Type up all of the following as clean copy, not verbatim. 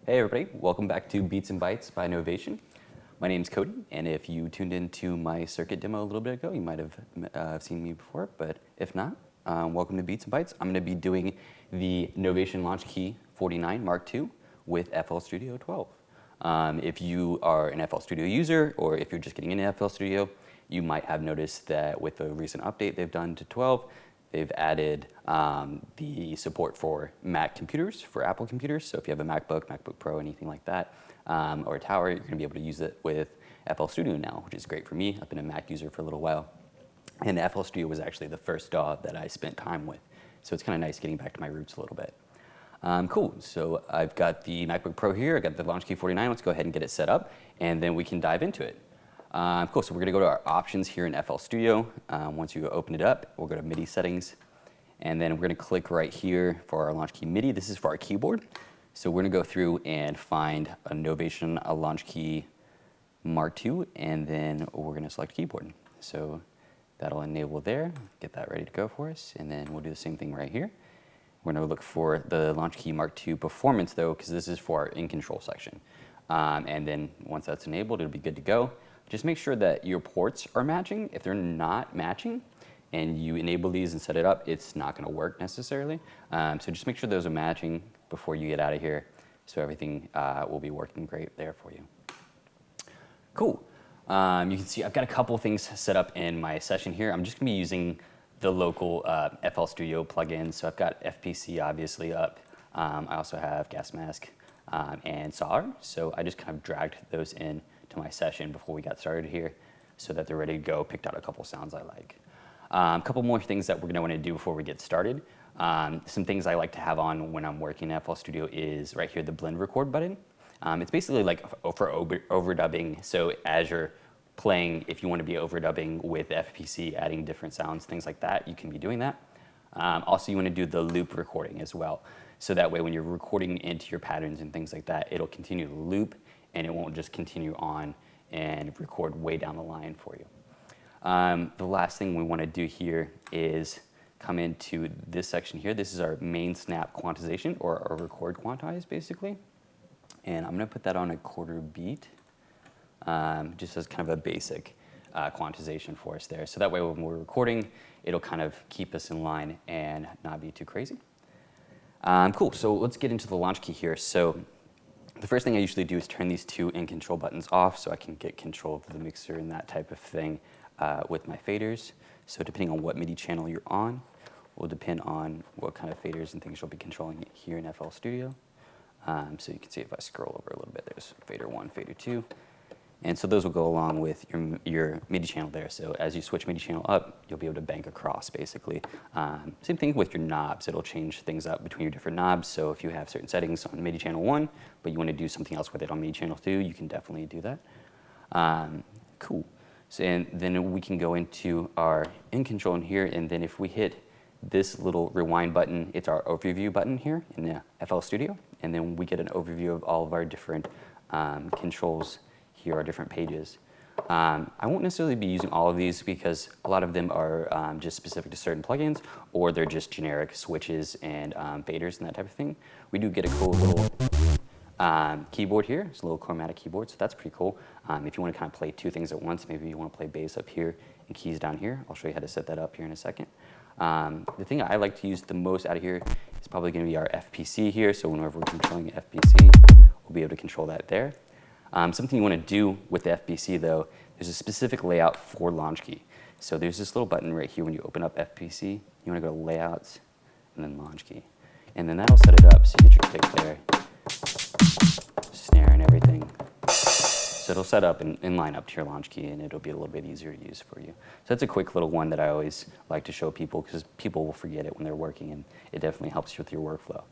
Hey everybody, welcome back to Beats and Bytes by Novation. My name's Cody, and if you tuned into my circuit demo a little bit ago, you might have seen me before, but if not, welcome to Beats and Bytes. I'm going to be doing the Novation Launchkey 49 Mark II with FL Studio 12. If you are an FL Studio user, or if you're just getting into FL Studio, you might have noticed that with the recent update they've done to 12, they've added the support for Mac computers, for Apple computers. So if you have a MacBook, MacBook Pro, anything like that, or a Tower, you're going to be able to use it with FL Studio now, which is great for me. I've been a Mac user for a little while. And FL Studio was actually the first DAW that I spent time with. So it's kind of nice getting back to my roots a little bit. Cool, so I've got the MacBook Pro here, I've got the Launchkey 49. Let's go ahead and get it set up, and then we can dive into it. Cool, so we're gonna go to our options here in FL Studio. Once you open it up, we'll go to MIDI settings, and then we're gonna click right here for our Launchkey MIDI. This is for our keyboard. So we're gonna go through and find a Novation Launchkey Mark II, and then we're gonna select keyboard. So that'll enable there, get that ready to go for us, and then we'll do the same thing right here. We're gonna look for the Launchkey Mark II Performance though, because this is for our in control section. And then once that's enabled, it'll be good to go. Just make sure that your ports are matching. If they're not matching and you enable these and set it up, it's not gonna work necessarily. So just make sure those are matching before you get out of here, so everything will be working great there for you. Cool. You can see I've got a couple things set up in my session here. I'm just gonna be using the local FL Studio plugins. So I've got FPC obviously up. I also have Gas Mask and Solder. So I just kind of dragged those in to my session before we got started here so that they're ready to go. Picked out a couple sounds I like. A couple more things that we're gonna wanna do before we get started. Some things I like to have on when I'm working in FL Studio is right here, the blend record button. It's basically like for overdubbing. So as you're playing, if you want to be overdubbing with FPC, adding different sounds, things like that, you can be doing that. Also, you want to do the loop recording as well. So that way when you're recording into your patterns and things like that, it'll continue to loop and it won't just continue on and record way down the line for you. The last thing we want to do here is come into this section here. This is our main snap quantization, or our record quantize basically. And I'm going to put that on a quarter beat. Just as kind of a basic quantization for us there. So that way when we're recording, it'll kind of keep us in line and not be too crazy. Cool, so let's get into the launch key here. So the first thing I usually do is turn these two in control buttons off so I can get control of the mixer and that type of thing with my faders. So depending on what MIDI channel you're on, will depend on what kind of faders and things you'll be controlling here in FL Studio. So you can see if I scroll over a little bit, there's fader 1, fader 2. And so those will go along with your MIDI channel there. So as you switch MIDI channel up, you'll be able to bank across basically. Same thing with your knobs. It'll change things up between your different knobs. So if you have certain settings on MIDI channel 1, but you want to do something else with it on MIDI channel 2, you can definitely do that. Cool. So and then we can go into our in control in here. And then if we hit this little rewind button, it's our overview button here in the FL Studio. And then we get an overview of all of our different controls. Here are different pages. I won't necessarily be using all of these because a lot of them are just specific to certain plugins, or they're just generic switches and faders and that type of thing. We do get a cool little keyboard here. It's a little chromatic keyboard, so that's pretty cool. If you want to kind of play two things at once, maybe you want to play bass up here and keys down here. I'll show you how to set that up here in a second. The thing I like to use the most out of here is probably going to be our FPC here. So whenever we're controlling FPC, we'll be able to control that there. Something you want to do with the FPC though, there's a specific layout for Launchkey. So there's this little button right here when you open up FPC. You want to go to Layouts and then Launchkey. And then that'll set it up so you get your kick there, snare and everything. So it'll set up and line up to your Launchkey, and it'll be a little bit easier to use for you. So that's a quick little one that I always like to show people because people will forget it when they're working, and it definitely helps you with your workflow.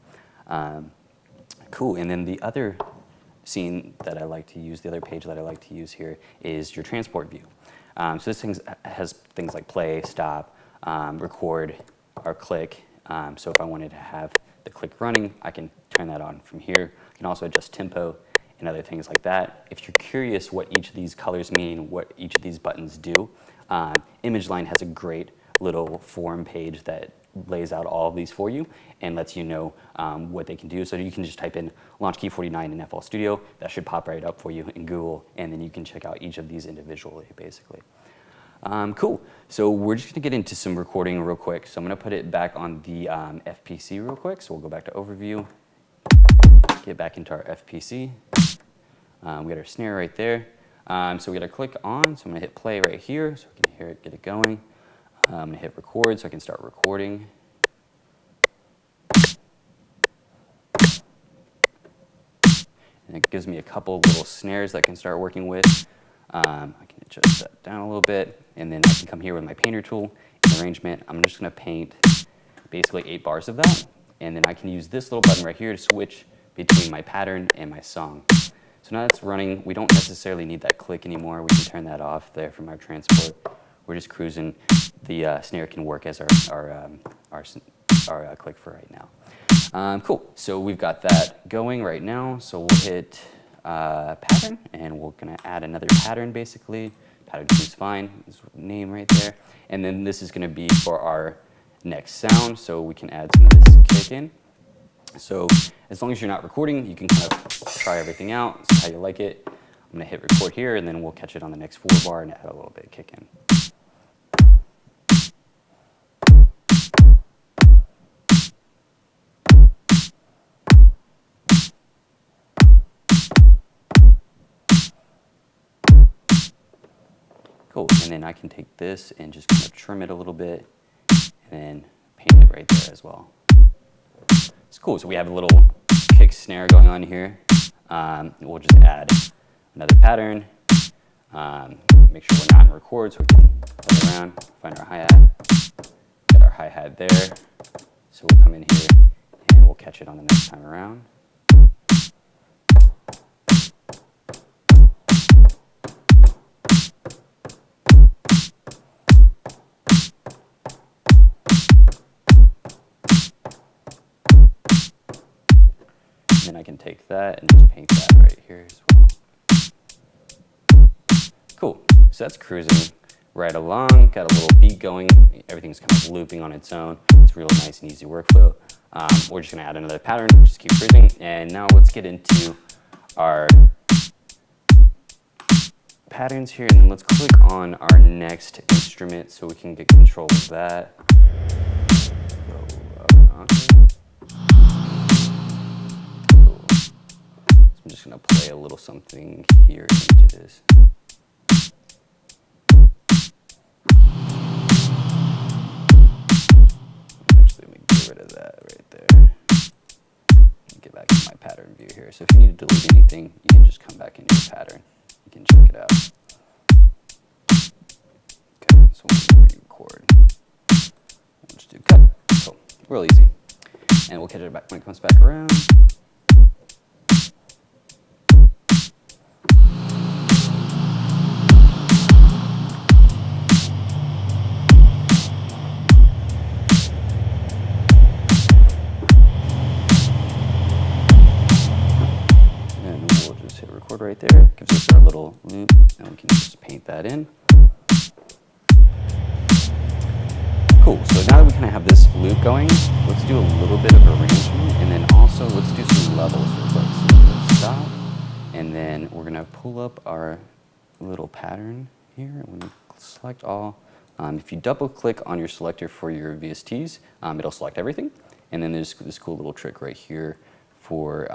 Cool, and then the other scene that I like to use, the other page that I like to use here is your transport view. So this thing has things like play, stop, record, or click. So if I wanted to have the click running, I can turn that on from here. I can also adjust tempo and other things like that. If you're curious what each of these colors mean, what each of these buttons do, Image Line has a great little form page that lays out all of these for you and lets you know what they can do. So you can just type in Launchkey 49 in FL Studio. That should pop right up for you in Google, and then you can check out each of these individually, basically. Cool. So we're just going to get into some recording real quick. So I'm going to put it back on the FPC real quick. So we'll go back to Overview, get back into our FPC. We got our snare right there. So we got to click on. So I'm going to hit play right here so we can hear it, get it going. I'm going to hit record so I can start recording. And it gives me a couple little snares that I can start working with. I can adjust that down a little bit, and then I can come here with my painter tool and arrangement. I'm just going to paint basically 8 bars of that, and then I can use this little button right here to switch between my pattern and my song. So now that's running. We don't necessarily need that click anymore. We can turn that off there from our transport. We're just cruising. The snare can work as our click for right now. Cool. So we've got that going right now. So we'll hit pattern, and we're going to add another pattern, basically. Pattern 2 is fine. This name right there. And then this is going to be for our next sound, so we can add some of this kick in. So as long as you're not recording, you can kind of try everything out, see how you like it. I'm going to hit record here, and then we'll catch it on the next 4 bar and add a little bit of kick in. Cool, and then I can take this and just kind of trim it a little bit and then paint it right there as well. It's cool, so we have a little kick snare going on here. We'll just add another pattern. Make sure we're not in record so we can play around, find our hi-hat. Got our hi-hat there. So we'll come in here and we'll catch it on the next time around. And then I can take that and just paint that right here as well. Cool, so that's cruising right along, got a little beat going, everything's kind of looping on its own. It's real nice and easy workflow. We're just gonna add another pattern, just keep cruising, and now let's get into our patterns here, and then let's click on our next instrument so we can get control of that. I'm just going to play a little something here into this. Actually, let me get rid of that right there. Get back to my pattern view here. So if you need to delete anything, you can just come back into your pattern. You can check it out. Okay, so we'll re-record. We'll just do cut. Cool, real easy. And we'll catch it back when it comes back around. Right there, gives us our little loop, and we can just paint that in. Cool, so now that we kind of have this loop going, let's do a little bit of arrangement, and then also let's do some levels real quick. So we're gonna stop, and then we're gonna pull up our little pattern here, and we're gonna select all. If you double click on your selector for your VSTs, it'll select everything, and then there's this cool little trick right here for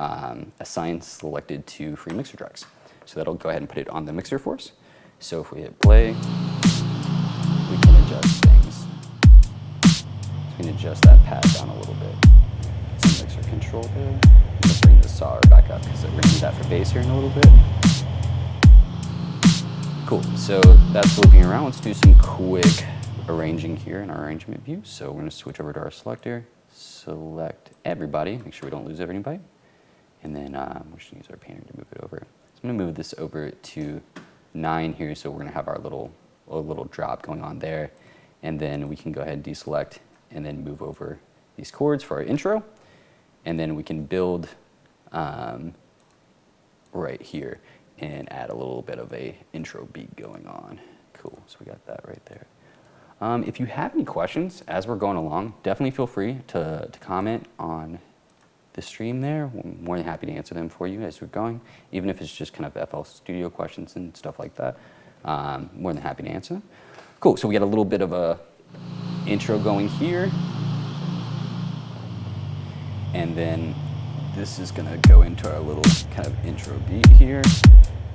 assign selected to free mixer tracks. So that'll go ahead and put it on the mixer for us. So if we hit play, we can adjust things. So we can adjust that pad down a little bit. Get some mixer control there. I'm gonna bring the saw back up because we're gonna need that for bass here in a little bit. Cool, so that's looping around. Let's do some quick arranging here in our arrangement view. So we're gonna switch over to our selector. Select everybody, make sure we don't lose anybody, and then we're just gonna use our painter to move it over. So I'm gonna move this over to 9 here, so we're gonna have our little drop going on there, and then we can go ahead and deselect and then move over these chords for our intro, and then we can build right here and add a little bit of a intro beat going on. Cool, so we got that right there. If you have any questions as we're going along, definitely feel free to comment on the stream there. I'm more than happy to answer them for you as we're going, even if it's just kind of FL Studio questions and stuff like that. More than happy to answer them. Cool, so we got a little bit of a intro going here. And then this is gonna go into our little kind of intro beat here.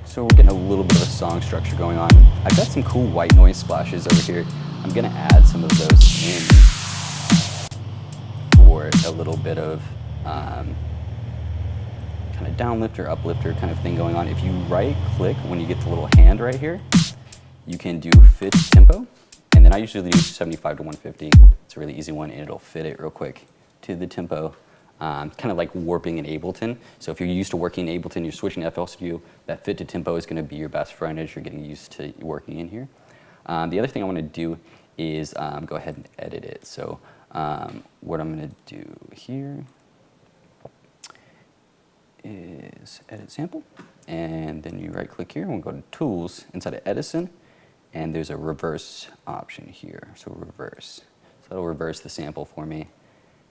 So we're getting a little bit of a song structure going on. I've got some cool white noise splashes over here. I'm gonna add some of those in for a little bit of kind of downlifter, uplifter kind of thing going on. If you right click when you get the little hand right here, you can do fit tempo. And then I usually do 75 to 150. It's a really easy one and it'll fit it real quick to the tempo. Kind of like warping in Ableton. So if you're used to working in Ableton, you're switching to FL Studio, that fit to tempo is gonna be your best friend as you're getting used to working in here. The other thing I wanna do is go ahead and edit it. So what I'm gonna do here is edit sample, and then you right click here and we'll go to tools inside of Edison, and there's a reverse option here. So reverse. So it'll reverse the sample for me.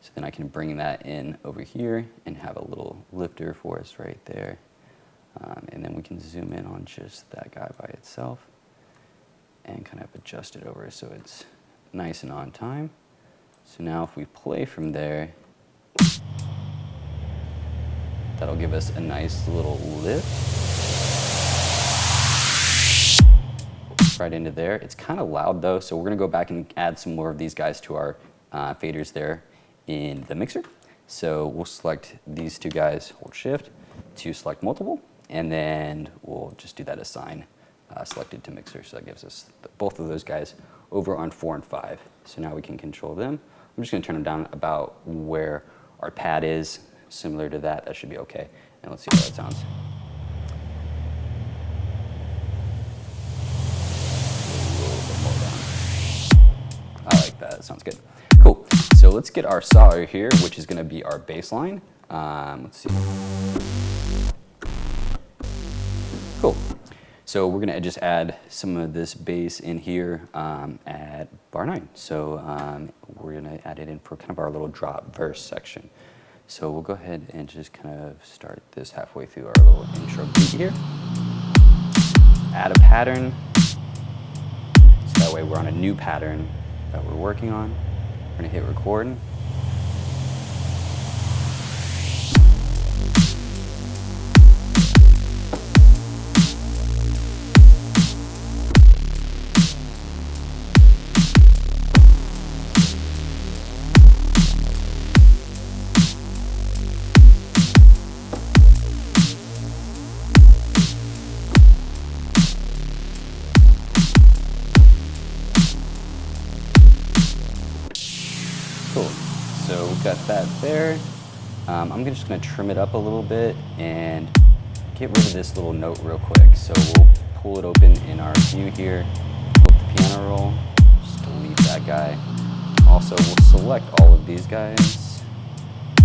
So then I can bring that in over here and have a little lifter for us right there. And then we can zoom in on just that guy by itself and kind of adjust it over so it's nice and on time. So now if we play from there, that'll give us a nice little lift right into there. It's kind of loud though, so we're gonna go back and add some more of these guys to our faders there in the mixer. So we'll select these two guys, hold shift to select multiple, and then we'll just do that assign selected to mixer. So that gives us both of those guys over on 4 and 5. So now we can control them. I'm just gonna turn them down about where our pad is, similar to that. That should be okay. And let's see how that sounds. A little bit more down. I like that, that sounds good. Cool, so let's get our saw here, which is gonna be our bass line. Let's see. Cool. So we're gonna just add some of this bass in here at bar 9. So we're gonna add it in for kind of our little drop verse section. So we'll go ahead and just kind of start this halfway through our little intro beat here. Add a pattern. So that way we're on a new pattern that we're working on. We're gonna hit record. Cool, so we've got that there. I'm just gonna trim it up a little bit and get rid of this little note real quick. So we'll pull it open in our view here, pull up the piano roll, just delete that guy. Also, we'll select all of these guys,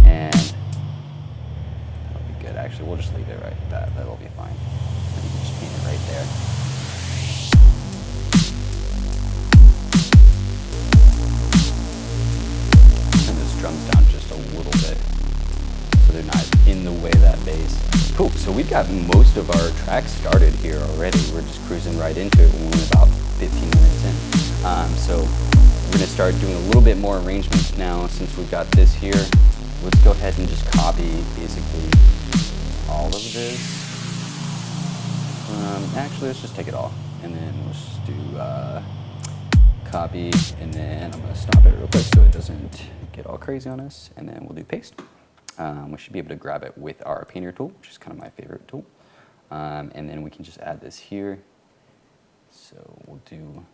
and that'll be good. Actually, we'll just leave it right at that. That'll be fine. And you can just paint it right there. Drums down just a little bit so they're not in the way of that bass. Cool, so we've got most of our tracks started here already. We're just cruising right into it when we're about 15 minutes in. So we're gonna start doing a little bit more arrangements now since we've got this here. Let's go ahead and just copy basically all of this. Actually, let's just take it all and then let's do copy, and then I'm gonna stop it real quick so it doesn't get all crazy on us, and then we'll do paste. We should be able to grab it with our painter tool, which is kind of my favorite tool. And then we can just add this here. So we'll do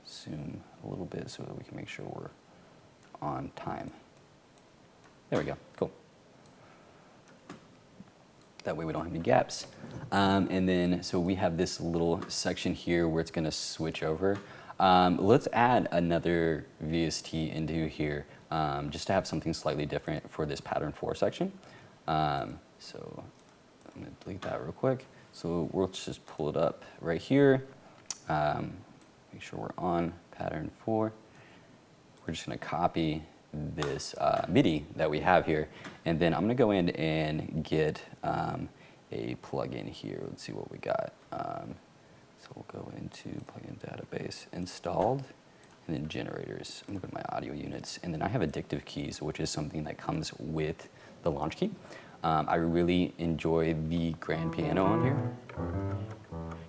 zoom a little bit so that we can make sure we're on time. There we go, cool. That way we don't have any gaps. And then, so we have this little section here where it's gonna switch over. Let's add another VST into here just to have something slightly different for this pattern 4 section. So I'm gonna delete that real quick. So we'll just pull it up right here. Make sure we're on pattern 4. We're just gonna copy this MIDI that we have here, and then I'm gonna go in and get a plugin here. Let's see what we got. So we'll go into plugin database, installed, and then generators. I'm gonna go to my audio units, and then I have addictive keys, which is something that comes with the Launchkey. I really enjoy the grand piano on here.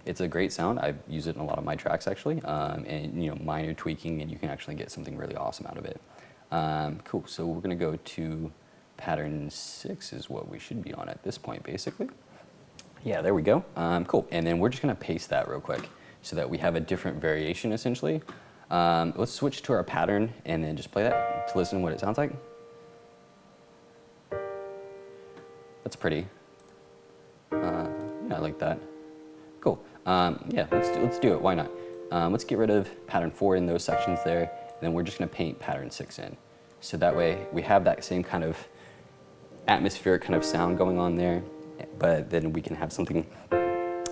It's a great sound. I use it in a lot of my tracks actually, and you know, minor tweaking, and you can actually get something really awesome out of it. Cool. So we're gonna go to pattern 6 is what we should be on at this point, basically. Yeah, there we go. Cool. And then we're just gonna paste that real quick so that we have a different variation essentially. Let's switch to our pattern and then just play that to listen to what it sounds like. That's pretty. Yeah, I like that. Cool. Yeah, let's do it. Why not? Let's get rid of pattern 4 in those sections there, and then we're just gonna paint pattern 6 in. So that way we have that same kind of atmospheric kind of sound going on there, but then we can have something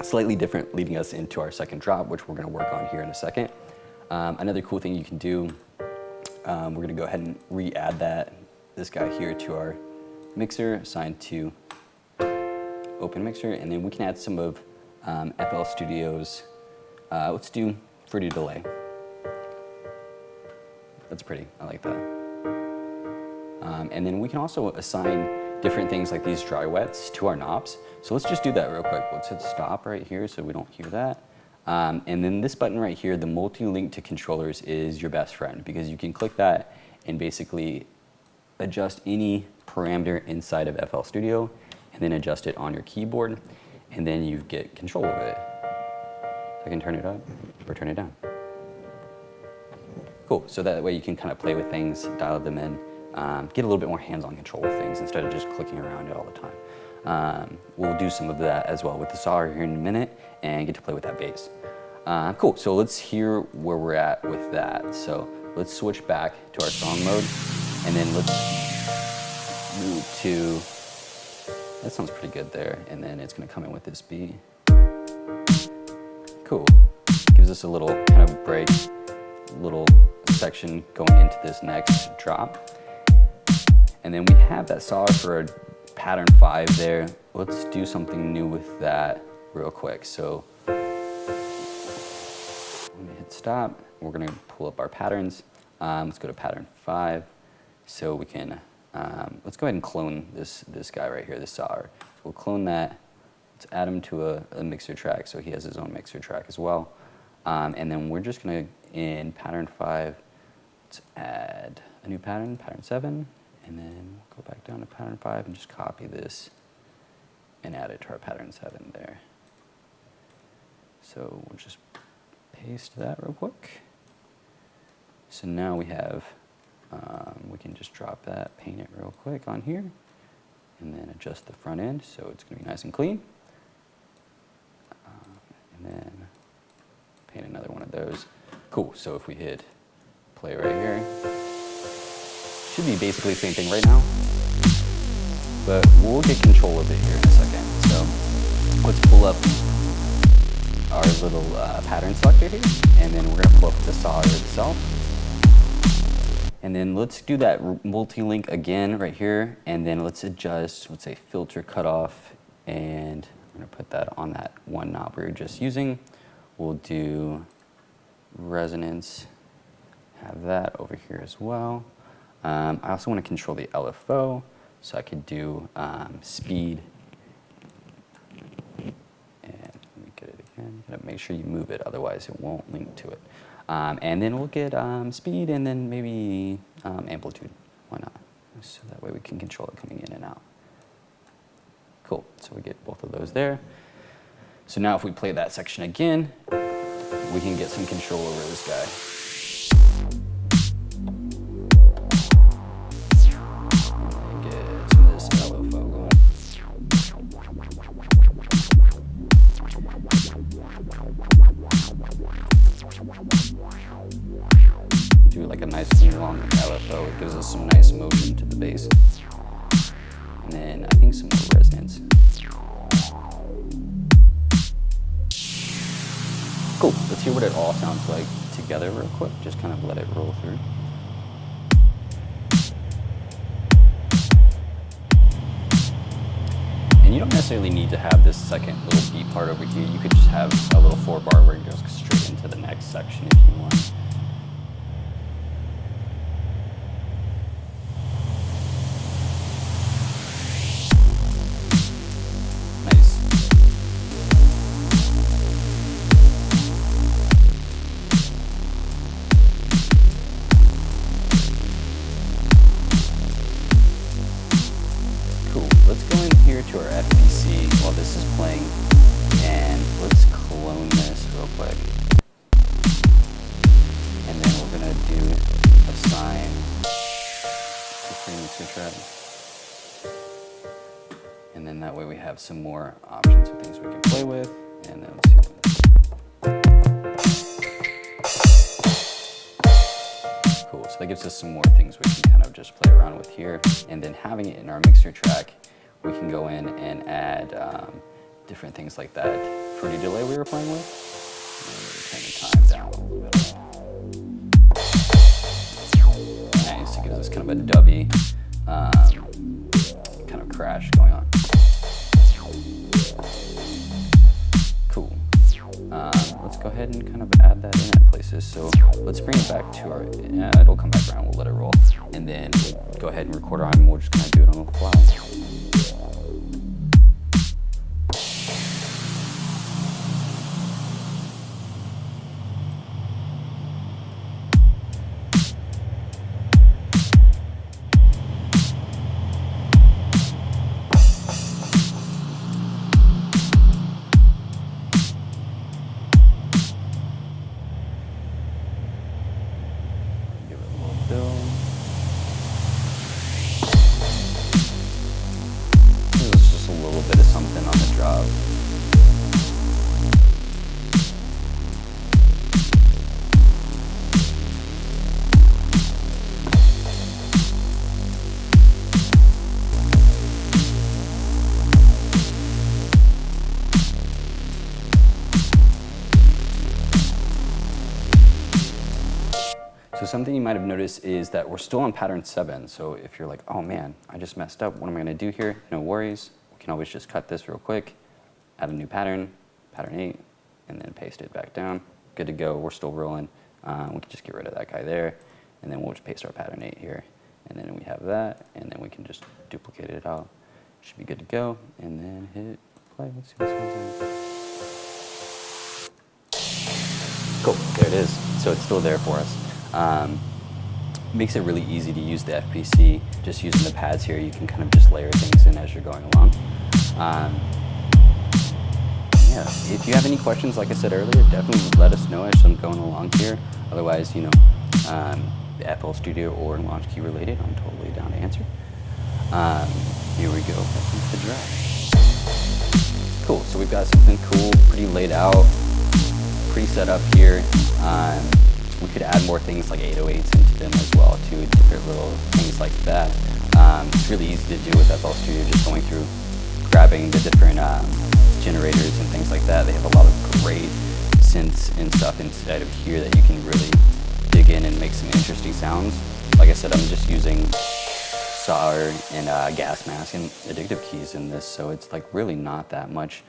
slightly different leading us into our second drop, which we're gonna work on here in a second. Another cool thing you can do, we're gonna go ahead and re-add this guy here to our mixer, assigned to open mixer, and then we can add some of FL Studio's, let's do fruity delay. That's pretty, I like that. And then we can also assign different things like these dry wets to our knobs. So let's just do that real quick. Let's hit stop right here so we don't hear that. And then this button right here, the multi-link to controllers, is your best friend because you can click that and basically adjust any parameter inside of FL Studio and then adjust it on your keyboard, and then you get control of it. I can turn it up or turn it down. Cool, so that way you can kind of play with things, dial them in, get a little bit more hands-on control with things instead of just clicking around it all the time. We'll do some of that as well with the saw here in a minute and get to play with that bass. Cool, so let's hear where we're at with that. So let's switch back to our song mode, and then let's move to, that sounds pretty good there, and then it's gonna come in with this beat. Cool, gives us a little kind of break, little section going into this next drop. And then we have that saw for pattern 5 there. Let's do something new with that real quick. So let me hit stop. We're gonna pull up our patterns. Let's go to pattern 5. So we can, let's go ahead and clone this guy right here, this saw. So we'll clone that. Let's add him to a mixer track so he has his own mixer track as well. And then we're just gonna, in pattern 5, let's add a new pattern, pattern 7. And then we'll go back down to pattern 5 and just copy this and add it to our pattern 7 there. So we'll just paste that real quick. So now we have, we can just drop that, paint it real quick on here, and then adjust the front end so it's going to be nice and clean. And then paint another one of those. Cool, so if we hit play right here, should be basically the same thing right now, but we'll get control of it here in a second. So let's pull up our little pattern selector here, and then we're gonna pull up the saw itself. And then let's do that multi-link again right here, and then let's adjust, let's say filter cutoff, and I'm gonna put that on that one knob we were just using. We'll do resonance, have that over here as well. I also want to control the LFO, so I could do speed. And let me get it again. You gotta make sure you move it, otherwise it won't link to it. And then we'll get speed and then maybe amplitude. Why not? So that way we can control it coming in and out. Cool. So we get both of those there. So now if we play that section again, we can get some control over this guy. Do like a nice long LFO. It gives us some nice motion to the bass. And then I think some more resonance. Cool, let's hear what it all sounds like together real quick, just kind of let it roll through. And you don't necessarily need to have this second little beat part over here. You could just have a little 4-bar where it goes straight into the next section if you want. Let's go in here to our FPC while this is playing, and let's clone this real quick. And then we're gonna do assign to free mixer track. And then that way we have some more options of things we can play with. And then let's see. Cool, so that gives us some more things we can kind of just play around with here. And then having it in our mixer track, we can go in and add different things like that. For the delay we were playing with, turn the time down a little bit. Nice, it gives us kind of a dubby kind of crash going on. Cool. Let's go ahead and kind of add that in at places. So let's bring it back to our, it'll come back around, we'll let it roll. And then go ahead and record our and we'll just kind of do it on the fly. So something you might have noticed is that we're still on pattern 7. So if you're like, oh man, I just messed up, what am I gonna do here? No worries, we can always just cut this real quick, add a new pattern, pattern 8, and then paste it back down. Good to go, we're still rolling. We can just get rid of that guy there, and then we'll just paste our pattern 8 here. And then we have that, and then we can just duplicate it out. Should be good to go, and then hit play. Let's see what sounds like. Cool, there it is. So it's still there for us. Makes it really easy to use the FPC. Just using the pads here, you can kind of just layer things in as you're going along. Yeah, if you have any questions, like I said earlier, definitely let us know as I'm going along here. Otherwise, you know, the FL Studio or Launchkey related, I'm totally down to answer. Here we go, the drop. Cool, so we've got something cool, pretty laid out, pretty set up here. We could add more things like 808s into them as well too, different little things like that. It's really easy to do with FL Studio, just going through, grabbing the different generators and things like that. They have a lot of great synths and stuff inside of here that you can really dig in and make some interesting sounds. Like I said, I'm just using SAW and gas mask and addictive keys in this, so it's like really not that much.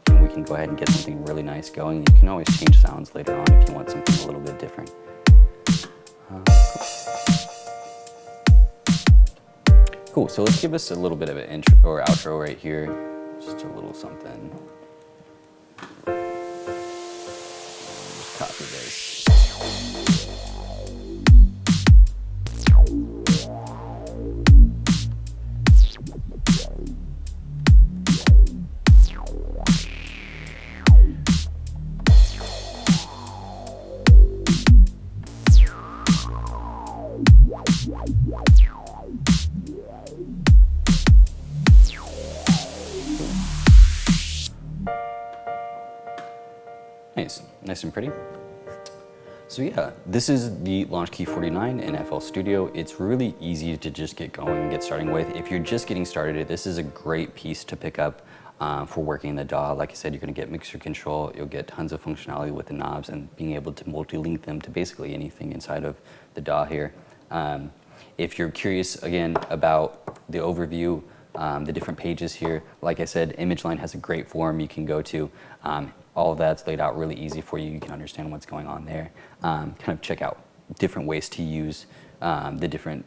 And we can go ahead and get something really nice going. You can always change sounds later on if you want something a little bit different. Cool, so let's give us a little bit of an intro or outro right here. Just a little something. Just copy this. Nice and pretty. So yeah, this is the Launchkey 49 in FL Studio. It's really easy to just get going and get starting with. If you're just getting started, this is a great piece to pick up. for working in the DAW. Like I said, you're going to get mixer control, you'll get tons of functionality with the knobs and being able to multi-link them to basically anything inside of the DAW here. If you're curious, again, about the overview, the different pages here, like I said, ImageLine has a great forum you can go to. All of that's laid out really easy for you. You can understand what's going on there. Kind of check out different ways to use the different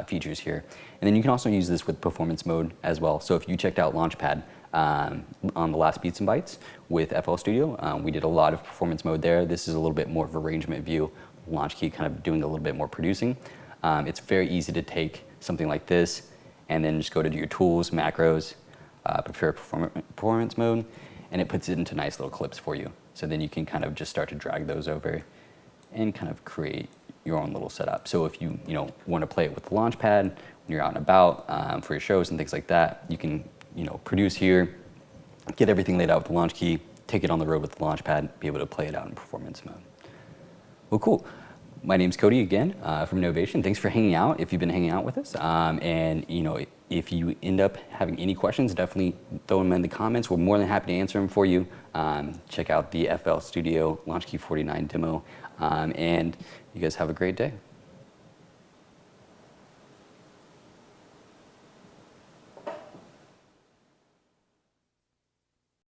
features here. And then you can also use this with performance mode as well. So if you checked out Launchpad on the last Beats and Bytes with FL Studio, we did a lot of performance mode there. This is a little bit more of arrangement view. Launchkey kind of doing a little bit more producing. It's very easy to take something like this and then just go to your tools, macros, prepare performance mode, and it puts it into nice little clips for you. So then you can kind of just start to drag those over and kind of create your own little setup. So if you want to play it with the Launchpad when you're out and about for your shows and things like that, you can produce here, get everything laid out with the Launchkey, take it on the road with the Launchpad, be able to play it out in performance mode. Well, cool. My name's Cody again from Novation. Thanks for hanging out if you've been hanging out with us. And if you end up having any questions, definitely throw them in the comments. We're more than happy to answer them for you. Check out the FL Studio Launchkey 49 demo. And you guys have a great day.